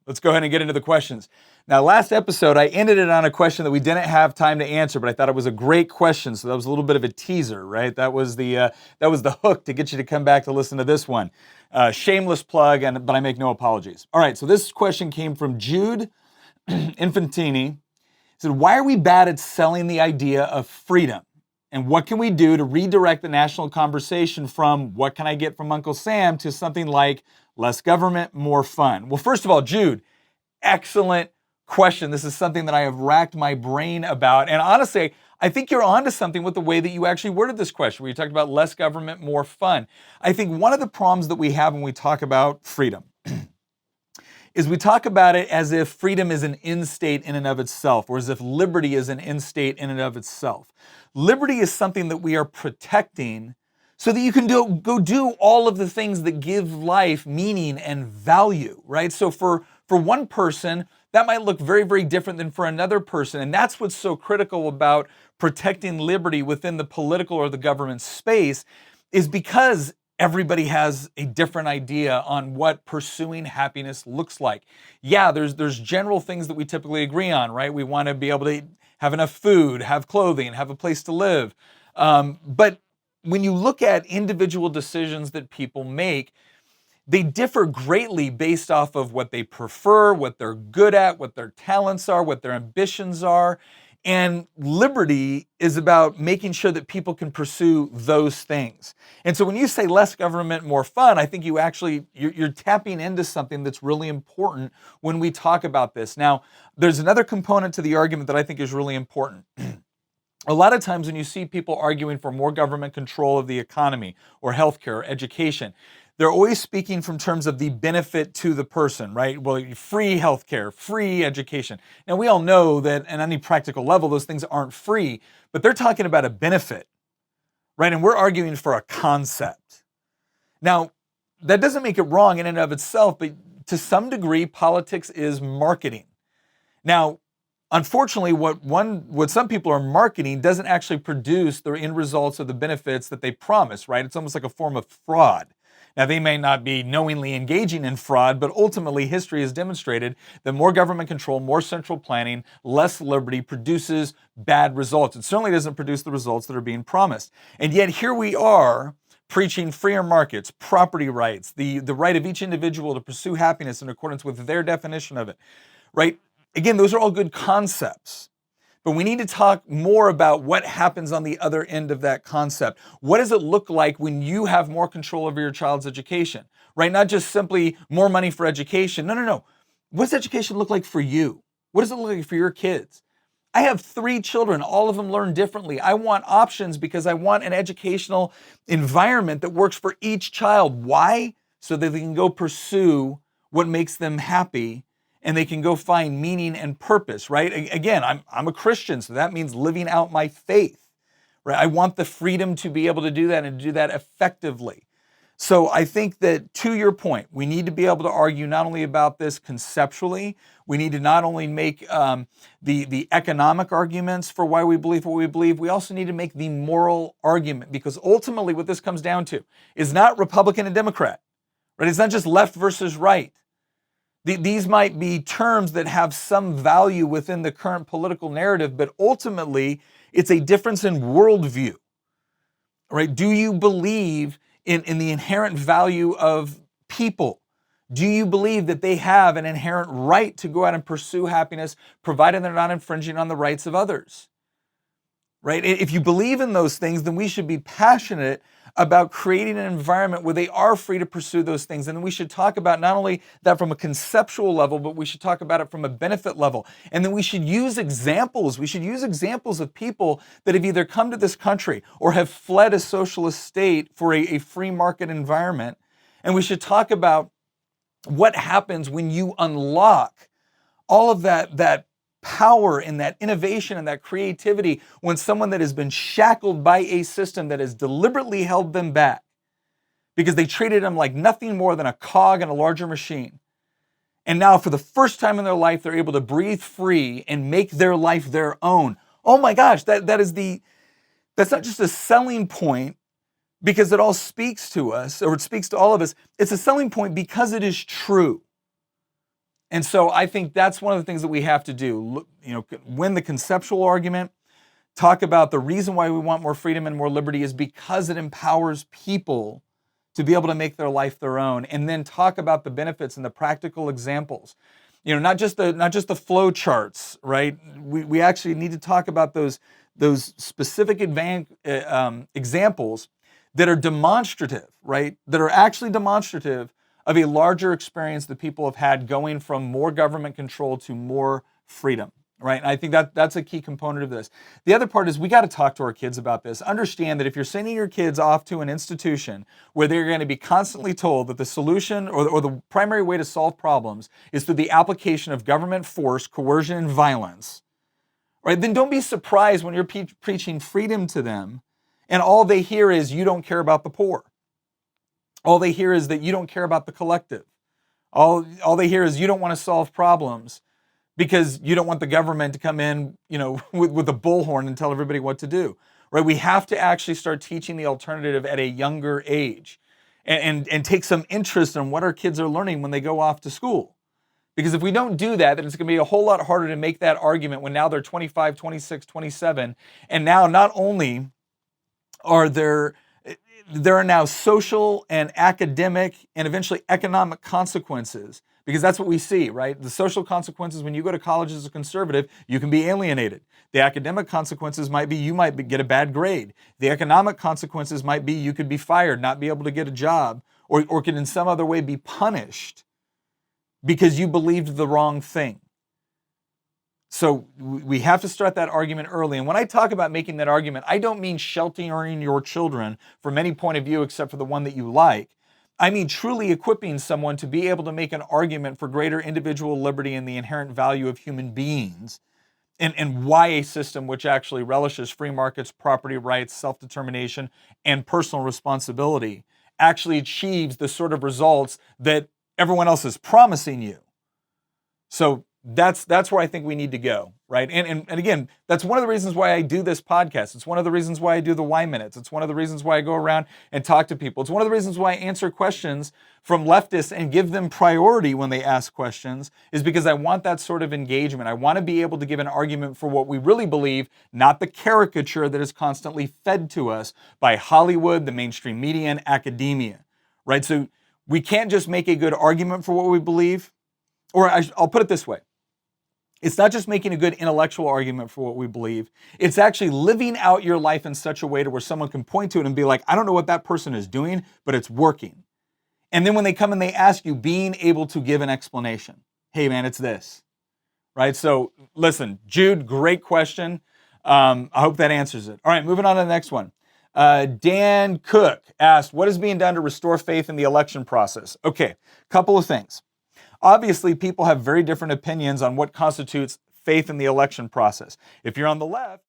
let's go ahead and get into the questions. Now, last episode, I ended it on a question that we didn't have time to answer, but I thought it was a great question, so that was a little bit of a teaser, right? That was the hook to get you to come back to listen to this one. Shameless plug, but I make no apologies. All right, so this question came from Jude Infantini. He said, why are we bad at selling the idea of freedom? And what can we do to redirect the national conversation from what can I get from Uncle Sam to something like less government, more fun? Well, first of all, Jude, excellent question. This is something that I have racked my brain about. And honestly, I think you're onto something with the way that you actually worded this question, where you talked about less government, more fun. I think one of the problems that we have when we talk about freedom is we talk about it as if freedom is an end state in and of itself, or as if liberty is an end state in and of itself. Liberty is something that we are protecting so that you can go do all of the things that give life meaning and value, right? So for one person, that might look very, very different than for another person. And that's what's so critical about protecting liberty within the political or the government space, is because everybody has a different idea on what pursuing happiness looks like. Yeah, there's general things that we typically agree on, right? We want to be able to have enough food, have clothing, have a place to live. But when you look at individual decisions that people make, they differ greatly based off of what they prefer, what they're good at, what their talents are, what their ambitions are. And liberty is about making sure that people can pursue those things. And so when you say less government, more fun, I think you're tapping into something that's really important when we talk about this. Now, there's another component to the argument that I think is really important. A lot of times when you see people arguing for more government control of the economy or healthcare or education, they're always speaking from terms of the benefit to the person, right? Well, free healthcare, free education. Now, we all know that at any practical level, those things aren't free, but they're talking about a benefit, right? And we're arguing for a concept. Now, that doesn't make it wrong in and of itself, but to some degree, politics is marketing. Now, unfortunately, what some people are marketing doesn't actually produce the end results or the benefits that they promise, right? It's almost like a form of fraud. Now, they may not be knowingly engaging in fraud, but ultimately history has demonstrated that more government control, more central planning, less liberty produces bad results. It certainly doesn't produce the results that are being promised. And yet here we are preaching freer markets, property rights, the right of each individual to pursue happiness in accordance with their definition of it, right? Again, those are all good concepts. But we need to talk more about what happens on the other end of that concept. What does it look like when you have more control over your child's education, right? Not just simply more money for education. No. What does education look like for you? What does it look like for your kids? I have 3 children. All of them learn differently. I want options because I want an educational environment that works for each child. Why? So that they can go pursue what makes them happy, and they can go find meaning and purpose, right? Again, I'm a Christian, so that means living out my faith, right? I want the freedom to be able to do that and to do that effectively. So I think that, to your point, we need to be able to argue not only about this conceptually, we need to not only make the economic arguments for why we believe what we believe, we also need to make the moral argument, because ultimately what this comes down to is not Republican and Democrat, right? It's not just left versus right. These might be terms that have some value within the current political narrative, but ultimately it's a difference in worldview, right? Do you believe in the inherent value of people? Do you believe that they have an inherent right to go out and pursue happiness, provided they're not infringing on the rights of others, right? If you believe in those things, then we should be passionate about creating an environment where they are free to pursue those things. And we should talk about not only that from a conceptual level, but we should talk about it from a benefit level. And then we should use examples. We should use examples of people that have either come to this country or have fled a socialist state for a free market environment. And we should talk about what happens when you unlock all of that power and that innovation and that creativity when someone that has been shackled by a system that has deliberately held them back because they treated them like nothing more than a cog in a larger machine. And now for the first time in their life, they're able to breathe free and make their life their own. Oh my gosh, that's not just a selling point because it all speaks to us, or it speaks to all of us. It's a selling point because it is true. And so I think that's one of the things that we have to do. Win the conceptual argument, talk about the reason why we want more freedom and more liberty is because it empowers people to be able to make their life their own, and then talk about the benefits and the practical examples. Not just the flow charts, right? We actually need to talk about those specific examples that are demonstrative, right? That are actually demonstrative of a larger experience that people have had going from more government control to more freedom, right? And I think that's a key component of this. The other part is we got to talk to our kids about this. Understand that if you're sending your kids off to an institution where they're going to be constantly told that the solution or the primary way to solve problems is through the application of government force, coercion, and violence, right? Then don't be surprised when you're preaching freedom to them and all they hear is you don't care about the poor. All they hear is that you don't care about the collective. All they hear is you don't want to solve problems because you don't want the government to come in, with a bullhorn and tell everybody what to do, right? We have to actually start teaching the alternative at a younger age and take some interest in what our kids are learning when they go off to school. Because if we don't do that, then it's going to be a whole lot harder to make that argument when now they're 25, 26, 27. And now not only are there are now social and academic and eventually economic consequences, because that's what we see, right? The social consequences when you go to college as a conservative, you can be alienated. The academic consequences might be you might get a bad grade. The economic consequences might be you could be fired, not be able to get a job, or could in some other way be punished because you believed the wrong thing. So we have to start that argument early. And when I talk about making that argument, I don't mean sheltering your children from any point of view except for the one that you like. I mean truly equipping someone to be able to make an argument for greater individual liberty and the inherent value of human beings, and why a system which actually relishes free markets, property rights, self-determination, and personal responsibility actually achieves the sort of results that everyone else is promising you. So that's where I think we need to go, right? And again, that's one of the reasons why I do this podcast. It's one of the reasons why I do the Why Minutes. It's one of the reasons why I go around and talk to people. It's one of the reasons why I answer questions from leftists and give them priority when they ask questions, is because I want that sort of engagement. I want to be able to give an argument for what we really believe, not the caricature that is constantly fed to us by Hollywood, the mainstream media, and academia, right? So we can't just make a good argument for what we believe, or I'll put it this way. It's not just making a good intellectual argument for what we believe. It's actually living out your life in such a way to where someone can point to it and be like, I don't know what that person is doing, but it's working. And then when they come and they ask you, being able to give an explanation. Hey man, it's this, right? So listen, Jude, great question. I hope that answers it. All right, moving on to the next one. Dan Cook asked, what is being done to restore faith in the election process? Okay, couple of things. Obviously, people have very different opinions on what constitutes faith in the election process. If you're on the left,